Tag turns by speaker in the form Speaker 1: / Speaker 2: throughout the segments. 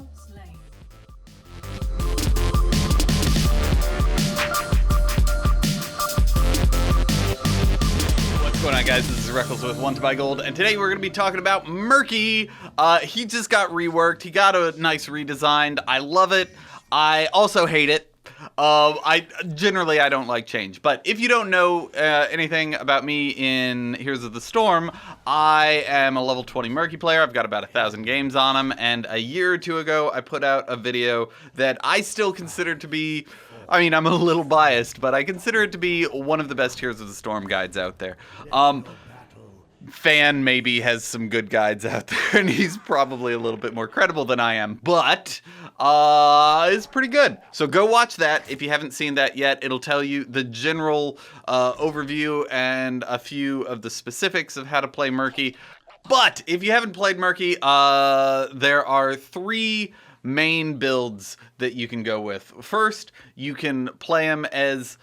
Speaker 1: What's going on, guys? This is Reckles with WTBGold, and today we're going to be talking about Murky. He just got reworked. He got a nice redesign. I love it. I also hate it. I don't like change, but if you don't know anything about me in Heroes of the Storm, I am a level 20 Murky player. I've got about 1,000 games on him, and a year or two ago I put out a video that I still consider to be, I mean, I'm a little biased, but I consider it to be one of the best Heroes of the Storm guides out there. Fan maybe has some good guides out there, and he's probably a little bit more credible than I am, but it's pretty good. So go watch that if you haven't seen that yet. It'll tell you the general overview and a few of the specifics of how to play Murky. But if you haven't played Murky, there are 3 main builds that you can go with. First, you can play him as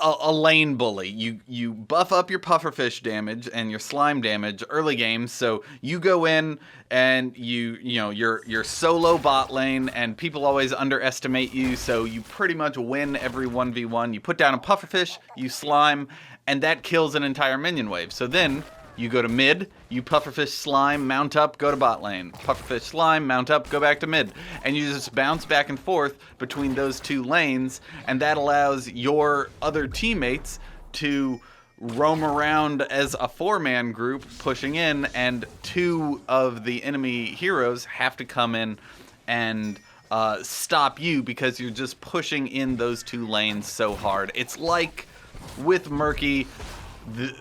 Speaker 1: a lane bully. You buff up your pufferfish damage and your slime damage early game, so you go in and you're solo bot lane, and people always underestimate you, so you pretty much win every 1v1. You put down a pufferfish, you slime, and that kills an entire minion wave. So then you go to mid, you pufferfish slime, mount up, go to bot lane. Pufferfish slime, mount up, go back to mid. And you just bounce back and forth between those 2 lanes, and that allows your other teammates to roam around as a 4-man group pushing in, and 2 of the enemy heroes have to come in and stop you because you're just pushing in those 2 lanes so hard. It's like with Murky,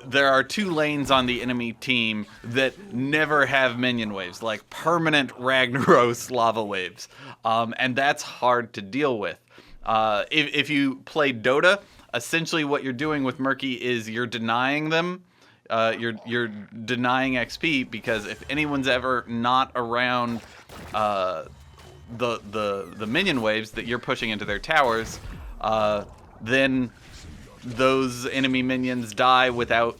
Speaker 1: there are 2 lanes on the enemy team that never have minion waves, like permanent Ragnaros lava waves, and that's hard to deal with. If you play Dota, essentially what you're doing with Murky is you're denying them. You're denying XP, because if anyone's ever not around the minion waves that you're pushing into their towers, then those enemy minions die without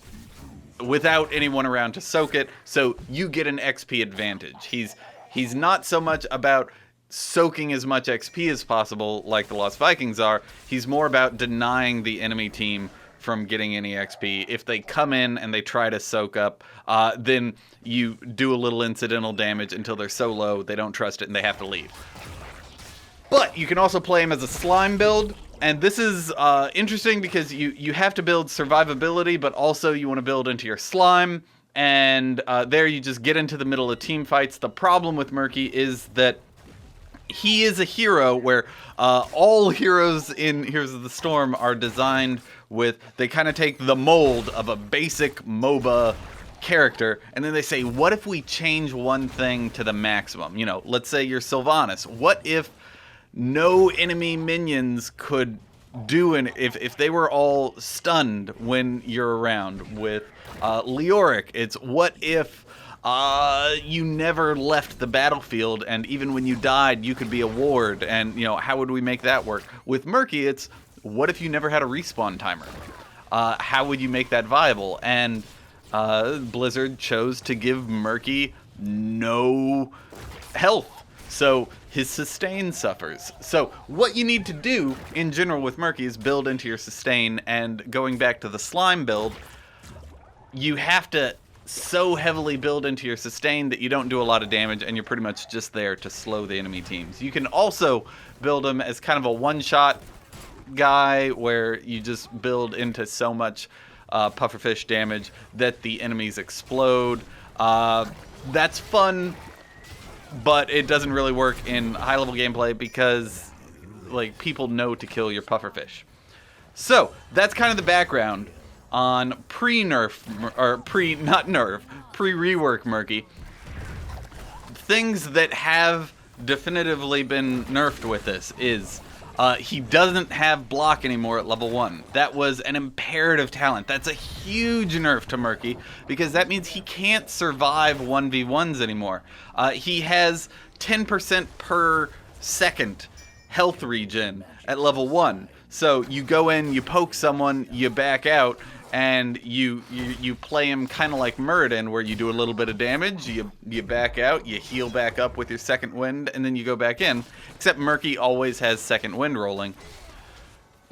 Speaker 1: anyone around to soak it, so you get an XP advantage. He's not so much about soaking as much XP as possible like the Lost Vikings are. He's more about denying the enemy team from getting any XP. If they come in and they try to soak up, then you do a little incidental damage until they're so low they don't trust it and they have to leave. But you can also play him as a slime build. And this is interesting because you have to build survivability, but also you want to build into your slime. And there you just get into the middle of team fights. The problem with Murky is that he is a hero where all heroes in Heroes of the Storm are designed with, they kind of take the mold of a basic MOBA character, and then they say, what if we change one thing to the maximum? You know, let's say you're Sylvanas. What if no enemy minions could do if they were all stunned when you're around? With Leoric, it's what if you never left the battlefield, and even when you died you could be a ward, and how would we make that work? With Murky, it's what if you never had a respawn timer? How would you make that viable? And Blizzard chose to give Murky no health, so his sustain suffers. So what you need to do in general with Murky is build into your sustain, and going back to the slime build, you have to so heavily build into your sustain that you don't do a lot of damage, and you're pretty much just there to slow the enemy teams. You can also build him as kind of a one-shot guy where you just build into so much pufferfish damage that the enemies explode. That's fun, but it doesn't really work in high-level gameplay because, like, people know to kill your pufferfish. So that's kind of the background on pre-Nerf, or pre-rework Murky. Things that have definitively been nerfed with this is he doesn't have block anymore at level 1. That was an imperative talent. That's a huge nerf to Murky, because that means he can't survive 1v1s anymore. He has 10% per second health regen at level 1. So you go in, you poke someone, you back out, and you play him kind of like Muradin, where you do a little bit of damage, you back out, you heal back up with your second wind, and then you go back in. Except Murky always has second wind rolling.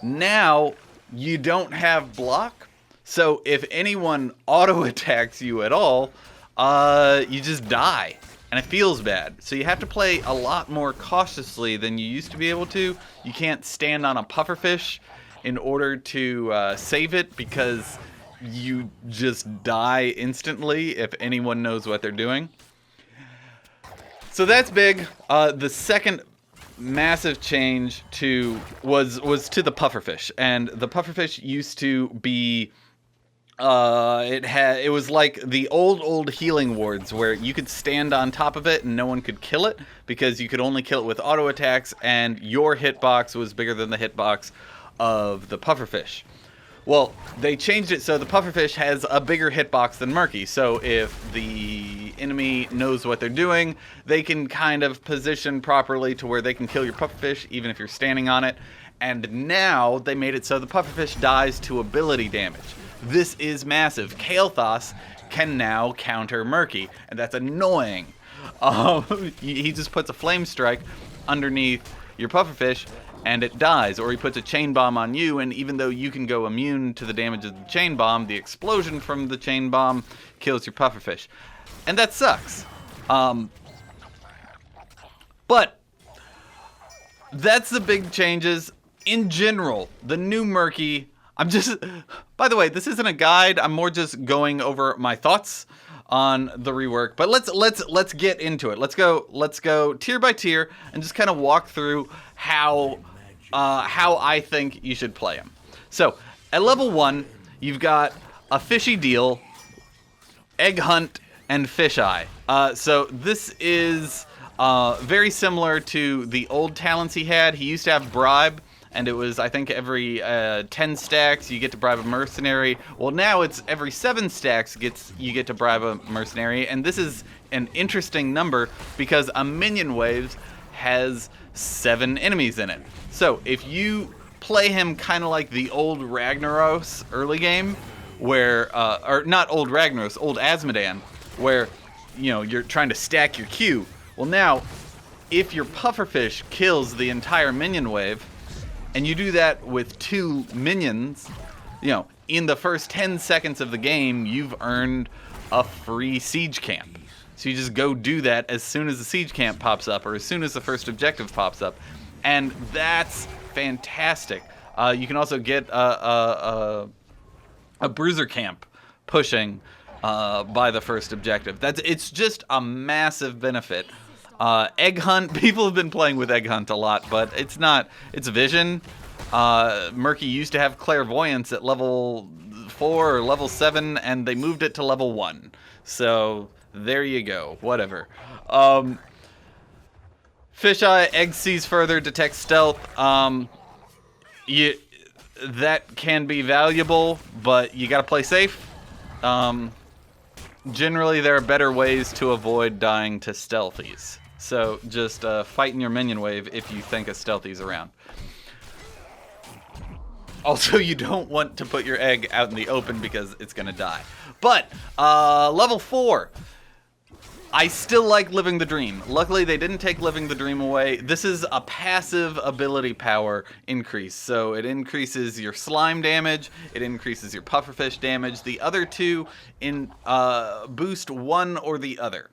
Speaker 1: Now, you don't have block, so if anyone auto-attacks you at all, you just die. And it feels bad. So you have to play a lot more cautiously than you used to be able to. You can't stand on a pufferfish in order to save it, because you just die instantly if anyone knows what they're doing. So that's big. The second massive change was to the pufferfish. And the pufferfish used to be... it was like the old healing wards, where you could stand on top of it and no one could kill it, because you could only kill it with auto attacks, and your hitbox was bigger than the hitbox of the pufferfish. Well, they changed it so the pufferfish has a bigger hitbox than Murky. So if the enemy knows what they're doing, they can kind of position properly to where they can kill your pufferfish even if you're standing on it. And now they made it so the pufferfish dies to ability damage. This is massive. Kael'thas can now counter Murky, and that's annoying. He just puts a flame strike underneath your pufferfish, and it dies. Or he puts a chain bomb on you, and even though you can go immune to the damage of the chain bomb, the explosion from the chain bomb kills your pufferfish. And that sucks. But that's the big changes. In general, the new Murky... by the way, this isn't a guide. I'm more just going over my thoughts on the rework. But let's get into it. Let's go tier by tier and just kind of walk through how I think you should play him. So at level 1, you've got a fishy deal, egg hunt, and fisheye. So this is very similar to the old talents he had. He used to have bribe. And it was, I think, every 10 stacks you get to bribe a mercenary. Well, now it's every 7 stacks you get to bribe a mercenary. And this is an interesting number because a minion wave has 7 enemies in it. So if you play him kind of like the old Ragnaros early game, where, or not old Ragnaros, old Asmodan, where, you know, you're trying to stack your Q. Well, now, if your pufferfish kills the entire minion wave, and you do that with 2 minions, you know, in the first 10 seconds of the game, you've earned a free siege camp. So you just go do that as soon as the siege camp pops up, or as soon as the first objective pops up. And that's fantastic. You can also get a bruiser camp pushing by the first objective. It's just a massive benefit. Egg hunt, people have been playing with egg hunt a lot, but it's vision. Murky used to have clairvoyance at level 4 or level 7, and they moved it to level 1. So there you go, whatever. Fisheye, egg sees further, detects stealth. That can be valuable, but you gotta play safe. Generally, there are better ways to avoid dying to stealthies. So just fight in your minion wave if you think a stealthy's around. Also, you don't want to put your egg out in the open because it's going to die. But level 4, I still like Living the Dream. Luckily, they didn't take Living the Dream away. This is a passive ability power increase. So it increases your slime damage. It increases your pufferfish damage. The other two boost one or the other.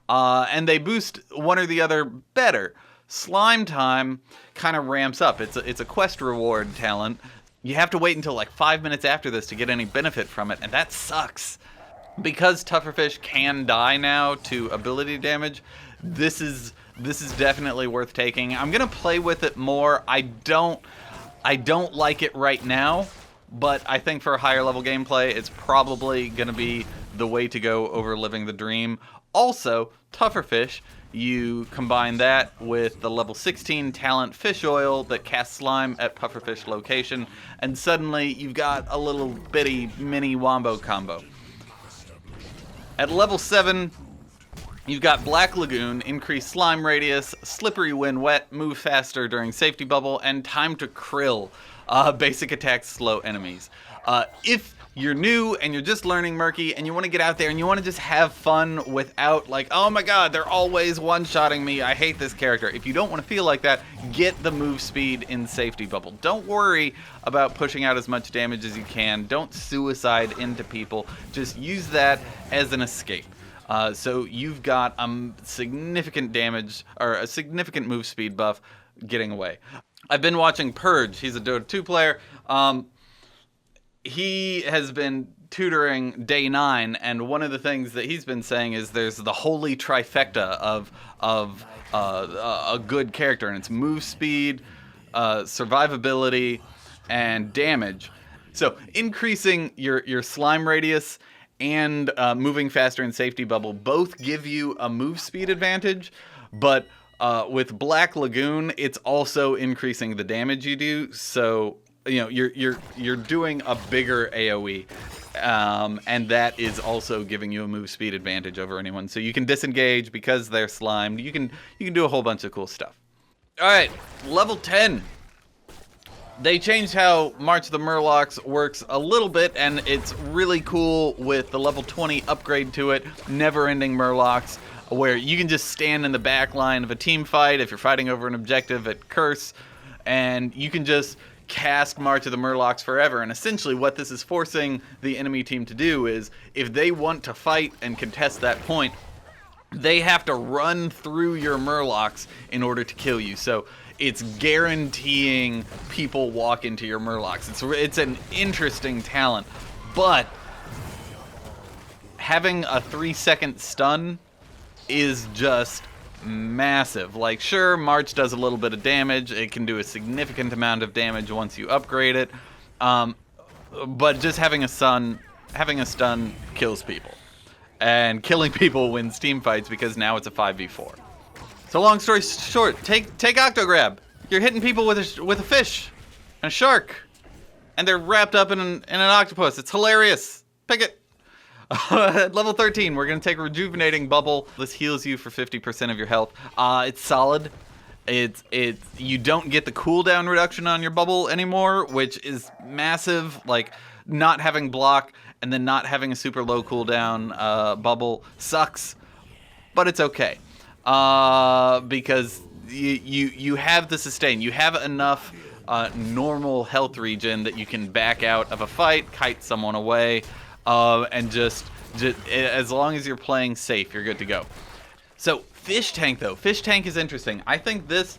Speaker 1: And they boost one or the other better. Slime time kind of ramps up. It's a quest reward talent. You have to wait until like 5 minutes after this to get any benefit from it, and that sucks. Because Pufferfish can die now to ability damage, this is definitely worth taking. I'm gonna play with it more. I don't like it right now, but I think for a higher level gameplay, it's probably gonna be the way to go over Living the Dream. Also, Pufferfish, you combine that with the level 16 talent Fish Oil that casts slime at Pufferfish location, and suddenly you've got a little bitty mini wombo combo. At level 7, You've got Black Lagoon, increased slime radius, slippery when wet, move faster during safety bubble, and time to krill. Basic attacks slow enemies. If you're new and you're just learning Murky and you want to get out there and you want to just have fun without like, oh my god, they're always one-shotting me, I hate this character. If you don't want to feel like that, get the move speed in safety bubble. Don't worry about pushing out as much damage as you can. Don't suicide into people. Just use that as an escape. So you've got significant damage or a significant move speed buff getting away. I've been watching Purge. He's a Dota 2 player. He has been tutoring Day 9, and one of the things that he's been saying is there's the holy trifecta of a good character, and it's move speed, survivability, and damage. So increasing your slime radius and moving faster in safety bubble both give you a move speed advantage, but with Black Lagoon, it's also increasing the damage you do. So you know you're doing a bigger AOE, and that is also giving you a move speed advantage over anyone. So you can disengage because they're slimed. You can do a whole bunch of cool stuff. All right, level 10. They changed how March of the Murlocs works a little bit, and it's really cool with the level 20 upgrade to it, Never-Ending Murlocs, where you can just stand in the back line of a team fight if you're fighting over an objective at Curse, and you can just cast March of the Murlocs forever. And essentially what this is forcing the enemy team to do is, if they want to fight and contest that point, they have to run through your Murlocs in order to kill you. So it's guaranteeing people walk into your Murlocs. It's an interesting talent, but having a 3-second stun is just massive. Like, sure, March does a little bit of damage. It can do a significant amount of damage once you upgrade it. But just having a stun kills people. And killing people wins team fights because now it's a 5v4. So long story short, take Octograb. You're hitting people with a fish and a shark, and they're wrapped up in an octopus. It's hilarious. Pick it. At level 13, we're gonna take a Rejuvenating Bubble. This heals you for 50% of your health. It's solid. You don't get the cooldown reduction on your bubble anymore, which is massive. Like, not having block and then not having a super low cooldown bubble sucks, but it's okay. Because you have the sustain. You have enough normal health regen that you can back out of a fight, kite someone away, and just as long as you're playing safe, you're good to go. So Fish Tank, though. Fish Tank is interesting. I think this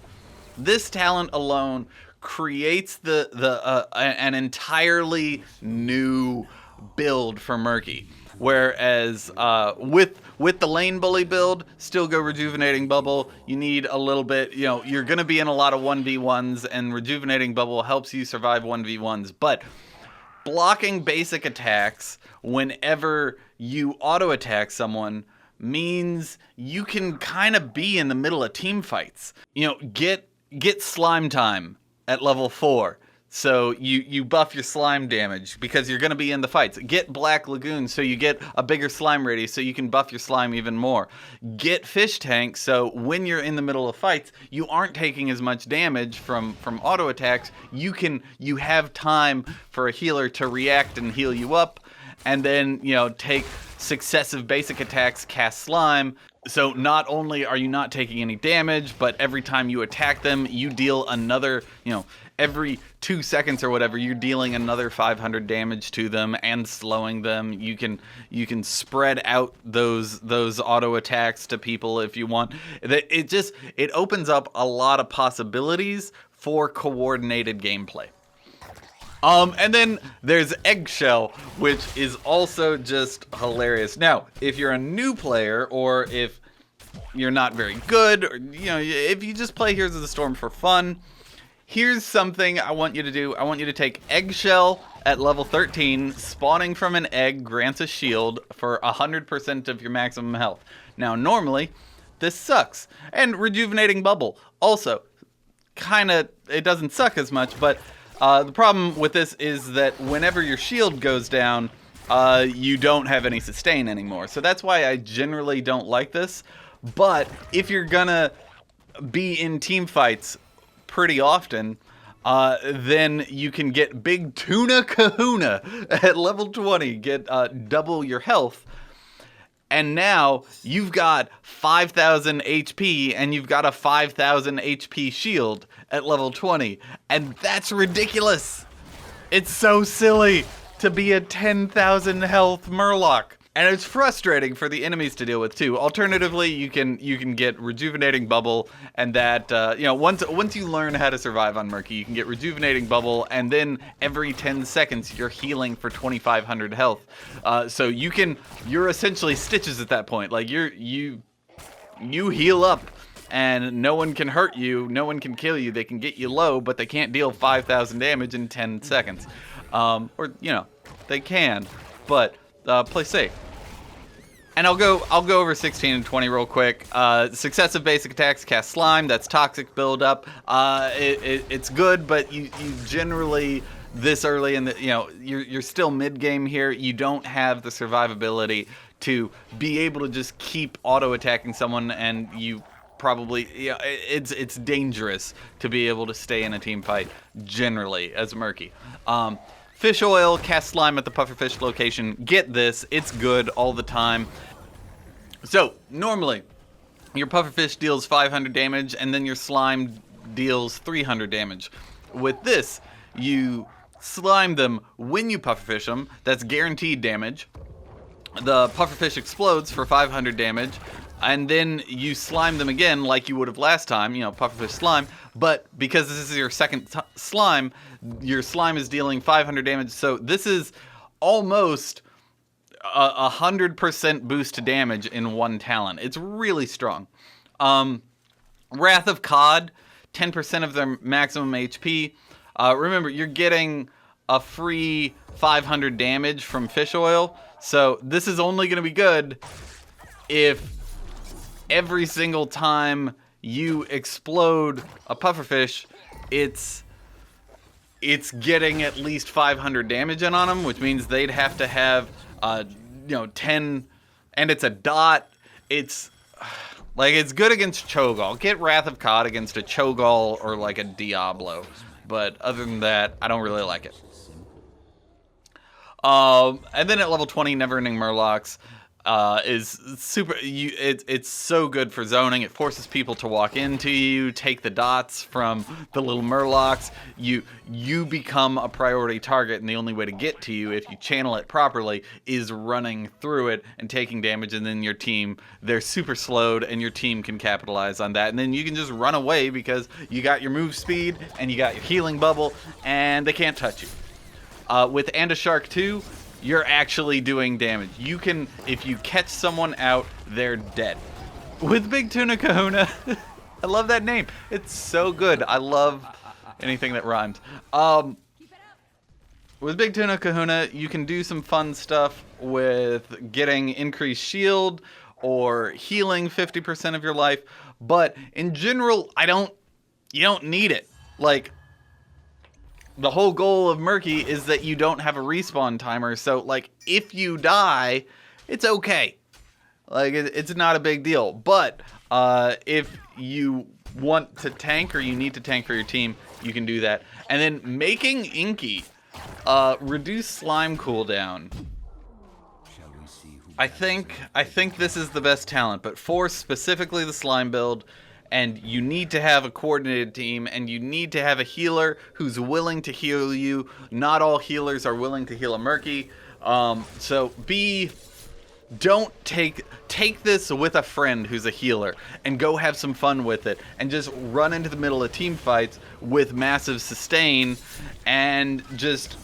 Speaker 1: talent alone creates an entirely new build for Murky. Whereas with the lane bully build, still go Rejuvenating Bubble. You need a little bit, you're going to be in a lot of 1v1s, and Rejuvenating Bubble helps you survive 1v1s. But blocking basic attacks whenever you auto attack someone means you can kind of be in the middle of team fights. Get Slime Time at level 4. So you buff your slime damage because you're going to be in the fights. Get Black Lagoon so you get a bigger slime radius so you can buff your slime even more. Get Fish Tank so when you're in the middle of fights, you aren't taking as much damage from auto attacks. You have time for a healer to react and heal you up, and then take successive basic attacks, cast slime. So not only are you not taking any damage, but every time you attack them, you deal another, every 2 seconds or whatever, you're dealing another 500 damage to them and slowing them. You can spread out those auto attacks to people if you want. It opens up a lot of possibilities for coordinated gameplay. And then there's Eggshell, which is also just hilarious. Now, if you're a new player, or if you're not very good, or if you just play Heroes of the Storm for fun, here's something I want you to do. I want you to take Eggshell at level 13. Spawning from an egg grants a shield for 100% of your maximum health. Now, normally, this sucks. And Rejuvenating Bubble also it doesn't suck as much, but the problem with this is that whenever your shield goes down, you don't have any sustain anymore. So that's why I generally don't like this. But if you're gonna be in team fights pretty often, then you can get Big Tuna Kahuna at level 20, get double your health. And now you've got 5,000 HP and you've got a 5,000 HP shield at level 20. And that's ridiculous. It's so silly to be a 10,000 health Murloc. And it's frustrating for the enemies to deal with too. Alternatively, you can get Rejuvenating Bubble, and that once you learn how to survive on Murky, you can get Rejuvenating Bubble, and then every 10 seconds you're healing for 2,500 health. So you're essentially Stitches at that point. Like you heal up, and no one can hurt you, no one can kill you. They can get you low, but they can't deal 5,000 damage in 10 seconds. They can, but play safe. And I'll go over 16 and 20 real quick. Successive basic attacks cast slime. That's toxic buildup. It's good, but you generally this early in the you're still mid game here. You don't have the survivability to be able to just keep auto attacking someone, and you probably it's dangerous to be able to stay in a team fight generally as Murky. Fish oil, cast slime at the pufferfish location. Get this, it's good all the time. So, normally, your pufferfish deals 500 damage, and then your slime deals 300 damage. With this, you slime them when you pufferfish them. That's guaranteed damage. The pufferfish explodes for 500 damage, and then you slime them again like you would have last time, pufferfish slime. But because this is your second slime, your slime is dealing 500 damage. So this is almost 100% boost to damage in one talent. It's really strong. Wrath of Cod, 10% of their maximum HP. Remember, you're getting a free 500 damage from fish oil. So this is only going to be good if every single time you explode a pufferfish, it's getting at least 500 damage in on them, which means they'd have to have 10, and it's a dot. It's good against Cho'Gall. Get Wrath of Cod against a Cho'Gall or like a Diablo, but other than that, I don't really like it. And then at level 20, Never-Ending Murlocs is super. It's so good for zoning. It forces people to walk into you, take the dots from the little Murlocs. You become a priority target, and the only way to get to you, if you channel it properly, is running through it and taking damage. And then your team, they're super slowed, and your team can capitalize on that. And then you can just run away because you got your move speed and you got your healing bubble, and they can't touch you. With And a Shark 2, you're actually doing damage. You can, if you catch someone out, they're dead. With Big Tuna Kahuna, I love that name. It's so good. I love anything that rhymes. With Big Tuna Kahuna, you can do some fun stuff with getting increased shield or healing 50% of your life. But in general, you don't need it. Like, the whole goal of Murky is that you don't have a respawn timer, so, if you die, it's okay. It's not a big deal. But if you want to tank or you need to tank for your team, you can do that. And then making Inky, reduce slime cooldown. I think this is the best talent, but for specifically the slime build, and you need to have a coordinated team, and you need to have a healer who's willing to heal you. Not all healers are willing to heal a Murky. Don't take this with a friend who's a healer and go have some fun with it, and just run into the middle of team fights with massive sustain and just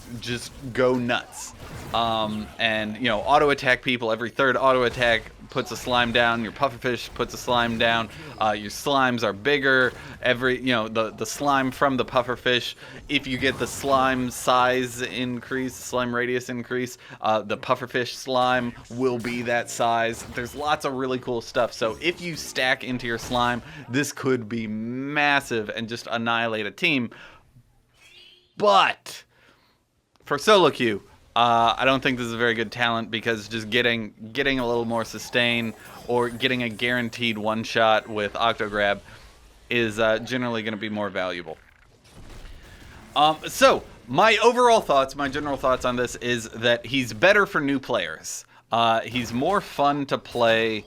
Speaker 1: go nuts. Auto attack people. Every third auto attack puts a slime down. Your pufferfish puts a slime down. Your slimes are bigger. The slime from the pufferfish, if you get the slime size increase, slime radius increase, the pufferfish slime will be that size. There's lots of really cool stuff. So if you stack into your slime, this could be massive and just annihilate a team. But for solo queue, I don't think this is a very good talent because just getting a little more sustain or getting a guaranteed one-shot with Octograb is generally going to be more valuable. So, my general thoughts on this is that he's better for new players. He's more fun to play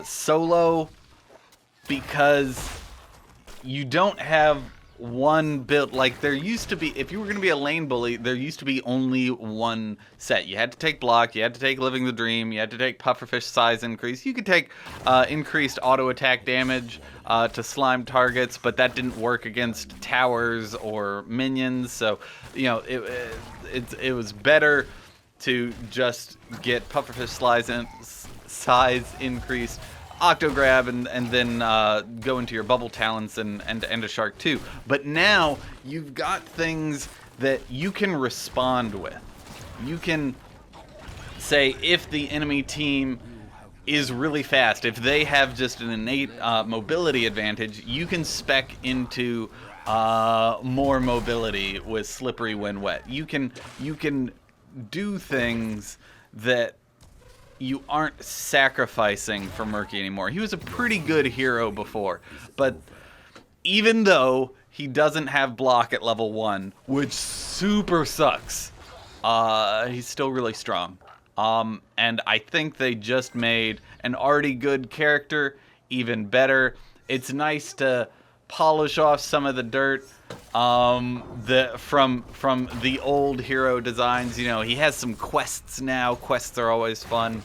Speaker 1: solo because you don't have one build. Like, there used to be, if you were going to be a lane bully, there used to be only one set. You had to take block, you had to take living the dream, you had to take pufferfish size increase. You could take increased auto attack damage to slime targets, but that didn't work against towers or minions. So, you know, it was better to just get pufferfish size increase, Octograb, and then go into your bubble talents and a shark too. But now you've got things that you can respond with. You can say if the enemy team is really fast, if they have just an innate mobility advantage, you can spec into more mobility with slippery when wet. You can do things that you aren't sacrificing for Murky anymore. He was a pretty good hero before, but even though he doesn't have block at level 1, which super sucks, he's still really strong. And I think they just made an already good character even better. It's nice to polish off some of the dirt from the old hero designs. You know, he has some quests now. Quests are always fun.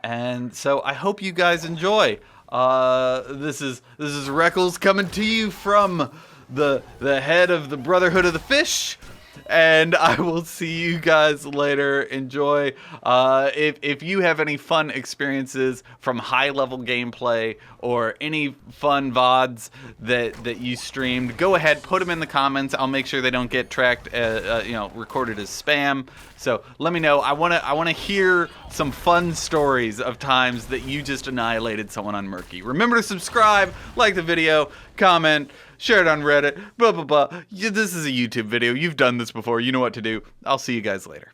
Speaker 1: And so I hope you guys enjoy. This is Reckles coming to you from the head of the Brotherhood of the Fish. And I will see you guys later. Enjoy. If you have any fun experiences from high-level gameplay or any fun VODs that you streamed, go ahead, put them in the comments. I'll make sure they don't get tracked, recorded as spam. So let me know. I wanna hear some fun stories of times that you just annihilated someone on Murky. Remember to subscribe, like the video, comment, share it on Reddit, blah, blah, blah. This is a YouTube video. You've done this before. You know what to do. I'll see you guys later.